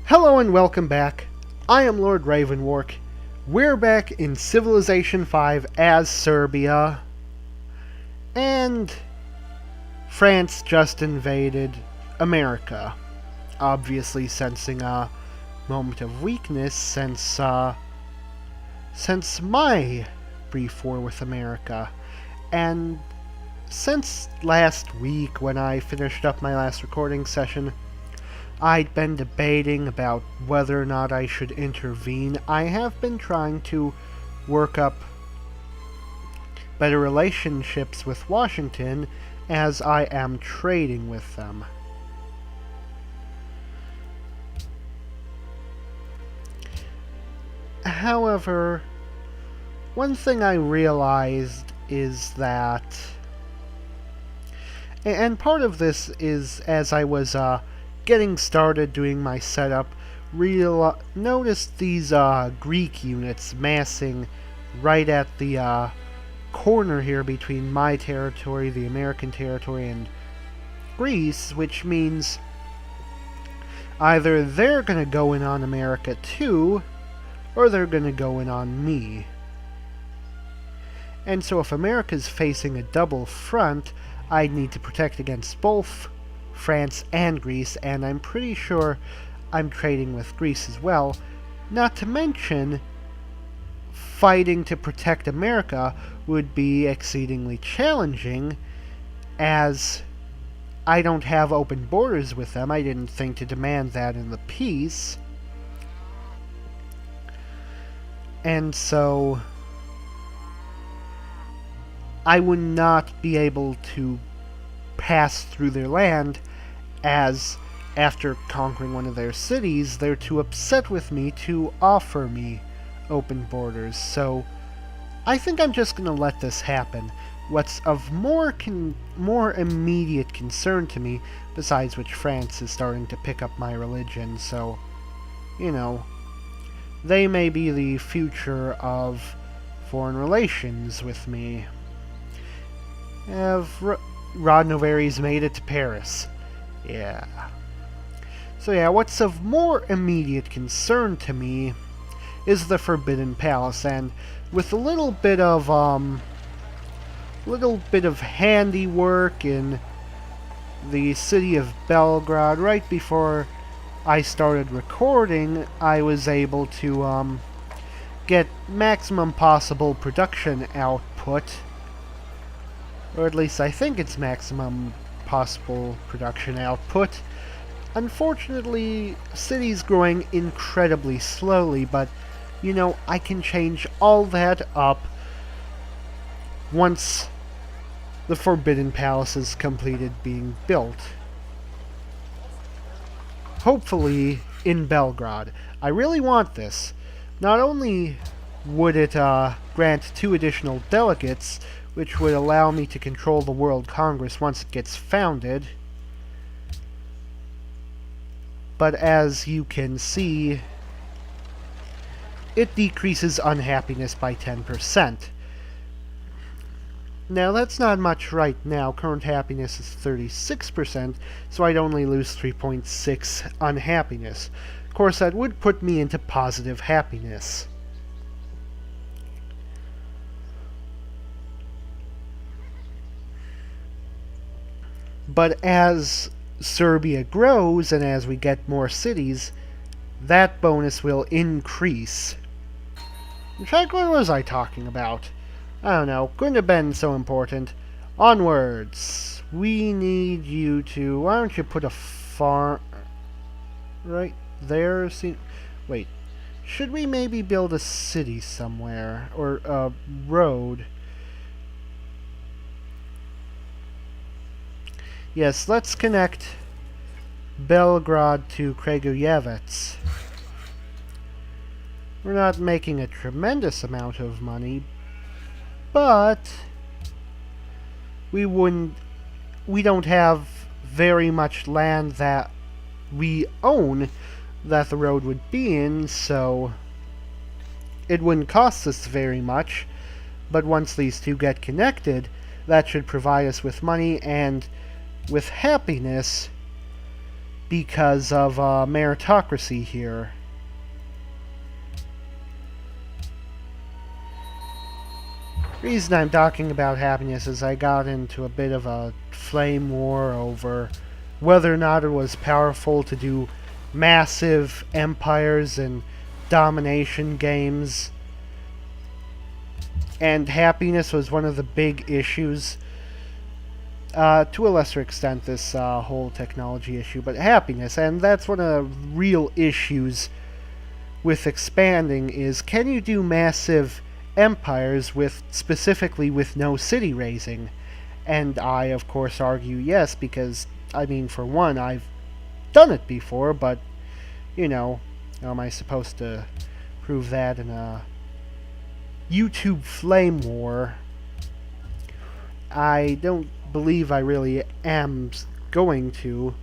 Hello and welcome back. I am Lord Revonworc. We're back in Civilization 5 as Serbia. And France just invaded America. Obviously sensing a moment of weakness since my brief war with America. And since last week when I finished up my last recording session, I'd been debating about whether or not I should intervene. I have been trying to work up better relationships with Washington as I am trading with them. However, one thing I realized is that, and part of this is as I was getting started doing my setup, noticed these Greek units massing right at the corner here between my territory, the American territory, and Greece, which means either they're going to go in on America too, or they're going to go in on me. And so if America's facing a double front, I'd need to protect against both France and Greece, and I'm pretty sure I'm trading with Greece as well. Not to mention, fighting to protect America would be exceedingly challenging, as I don't have open borders with them. I didn't think to demand that in the peace. And so I would not be able to pass through their land, as after conquering one of their cities, they're too upset with me to offer me open borders. So I think I'm just going to let this happen. What's of more immediate concern to me, besides which France is starting to pick up my religion, so, you know, they may be the future of foreign relations with me. Rod Noveri's made it to Paris. Yeah. So yeah, what's of more immediate concern to me is the Forbidden Palace, and with a little bit of handiwork in the city of Belgrade right before I started recording, I was able to get maximum possible production output. Or at least I think it's maximum possible production output. Unfortunately, city's growing incredibly slowly, but, you know, I can change all that up once the Forbidden Palace is completed being built. Hopefully in Belgrade. I really want this. Not only would it grant 2 additional delegates, which would allow me to control the World Congress once it gets founded, but as you can see, it decreases unhappiness by 10%. Now that's not much right now. Current happiness is 36%, so I'd only lose 3.6 unhappiness. Of course, that would put me into positive happiness. But as Serbia grows and as we get more cities, that bonus will increase. In fact, what was I talking about? I don't know. Couldn't have been so important. Onwards. We need you to... Why don't you put a farm right there? Wait. Should we maybe build a city somewhere? Or a road? Yes, let's connect Belgrade to Kragujevac. We're not making a tremendous amount of money, but we don't have very much land that we own that the road would be in, so it wouldn't cost us very much. But once these two get connected, that should provide us with money and with happiness because of meritocracy here. The reason I'm talking about happiness is I got into a bit of a flame war over whether or not it was powerful to do massive empires and domination games. And happiness was one of the big issues. To a lesser extent, this whole technology issue, but happiness, and that's one of the real issues with expanding is, can you do massive empires specifically with no city raising? And I, of course, argue yes, because, I mean, for one, I've done it before, but, you know, how am I supposed to prove that in a YouTube flame war? I don't believe I really am going to.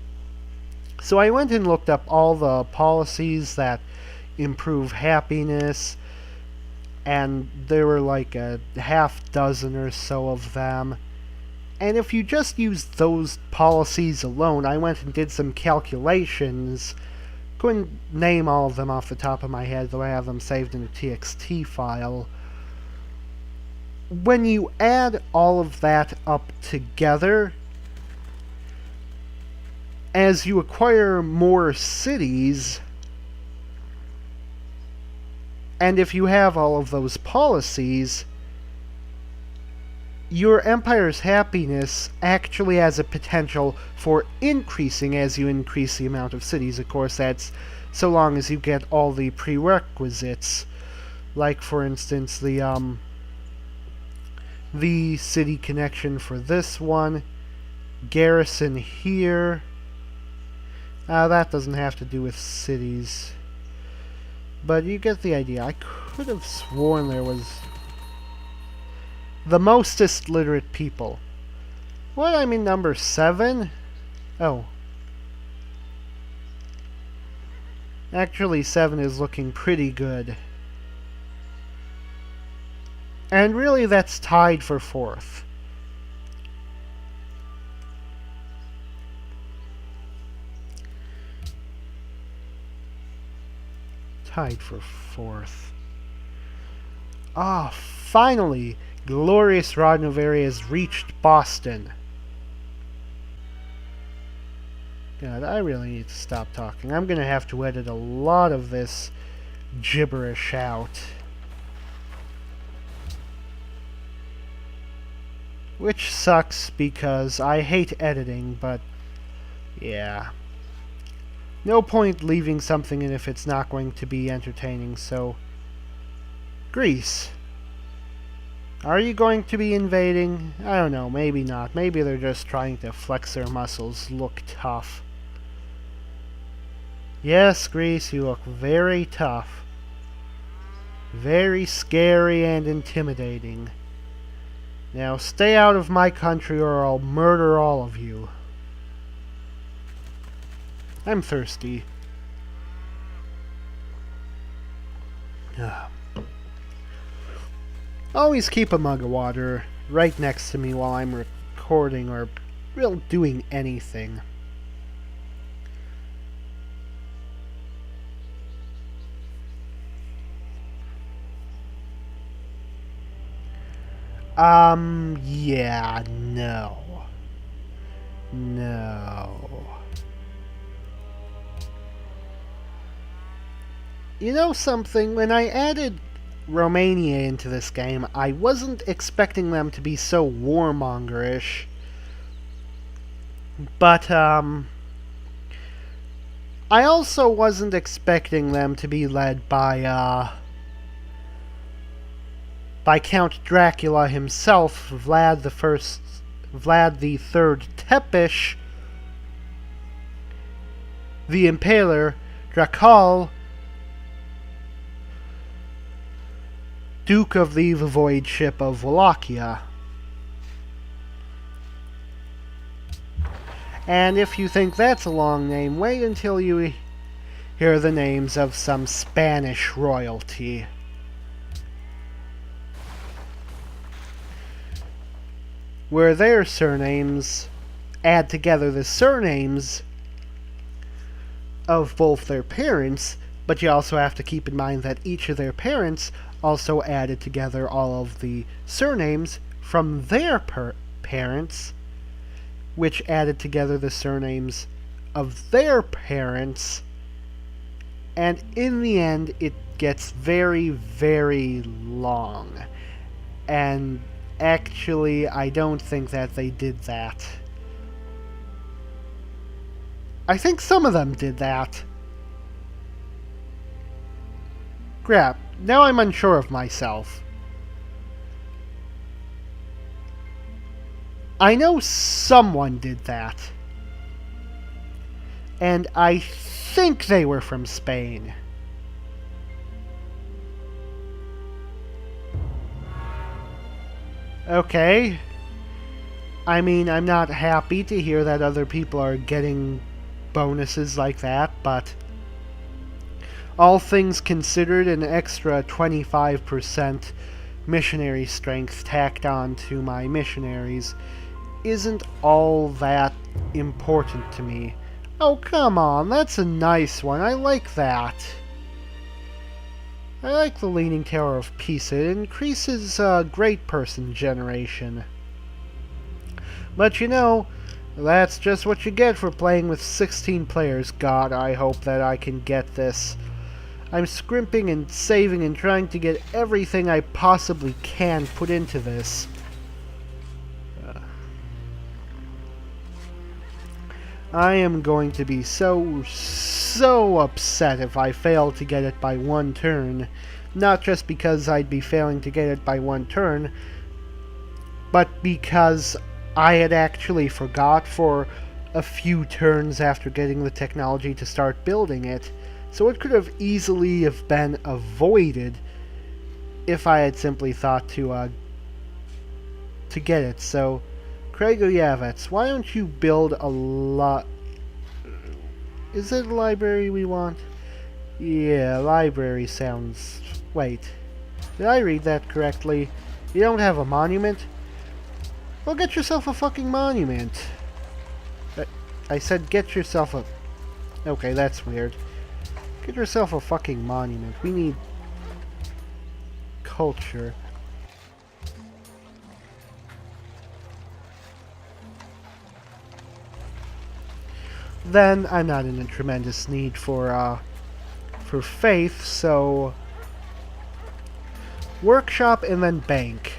So I went and looked up all the policies that improve happiness, and there were like a half dozen or so of them. And if you just use those policies alone, I went and did some calculations. Couldn't name all of them off the top of my head, though I have them saved in a TXT file. When you add all of that up together, as you acquire more cities, and if you have all of those policies, your empire's happiness actually has a potential for increasing as you increase the amount of cities. Of course, that's so long as you get all the prerequisites, like, for instance, the city connection for this one, garrison here. That doesn't have to do with cities, but you get the idea. I could have sworn there was the mostest literate people. What, I'm in number 7? Oh. Actually, 7 is looking pretty good. And really, that's tied for 4th. Tied for 4th. Ah, finally! Glorious Rodnovery has reached Boston. God, I really need to stop talking. I'm gonna have to edit a lot of this gibberish out. Which sucks because I hate editing, but yeah. No point leaving something in if it's not going to be entertaining, so... Greece. Are you going to be invading? I don't know, maybe not. Maybe they're just trying to flex their muscles, look tough. Yes, Greece, you look very tough. Very scary and intimidating. Now stay out of my country or I'll murder all of you. I'm thirsty. Always keep a mug of water right next to me while I'm recording or really doing anything. Yeah, no. No. You know something? When I added Romania into this game, I wasn't expecting them to be so warmongerish. But, I also wasn't expecting them to be led by Count Dracula himself, Vlad the Third Tepish, the Impaler, Drakal, Duke of the Voidship of Wallachia. And if you think that's a long name, wait until you hear the names of some Spanish royalty. Where their surnames add together the surnames of both their parents, but you also have to keep in mind that each of their parents also added together all of the surnames from their parents, which added together the surnames of their parents, and in the end it gets very, very long. And actually, I don't think that they did that. I think some of them did that. Crap, now I'm unsure of myself. I know someone did that. And I think they were from Spain. Okay. I mean, I'm not happy to hear that other people are getting bonuses like that, but all things considered, an extra 25% missionary strength tacked on to my missionaries isn't all that important to me. Oh, come on, that's a nice one. I like that. I like the Leaning Tower of Pisa. It increases great person generation. But you know, that's just what you get for playing with 16 players. God, I hope that I can get this. I'm scrimping and saving and trying to get everything I possibly can put into this. I am going to be so upset if I fail to get it by one turn. Not just because I'd be failing to get it by one turn, but because I had actually forgot for a few turns after getting the technology to start building it. So it could have easily have been avoided if I had simply thought to get it. So, Kragujevets, why don't you build a lot... Is it a library we want? Yeah, library sounds... Wait, did I read that correctly? You don't have a monument? Well, get yourself a fucking monument. I said get yourself a... Okay, that's weird. Get yourself a fucking monument. We need culture. Then I'm not in a tremendous need for faith, so workshop and then bank.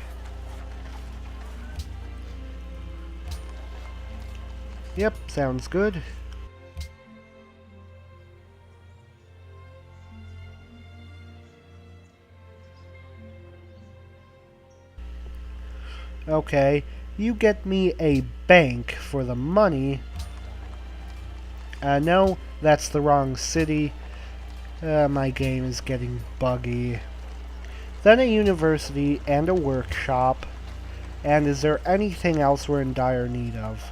Yep, sounds good. Okay, you get me a bank for the money. No, that's the wrong city. My game is getting buggy. Then a university and a workshop. And is there anything else we're in dire need of?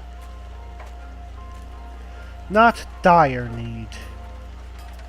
Not dire need.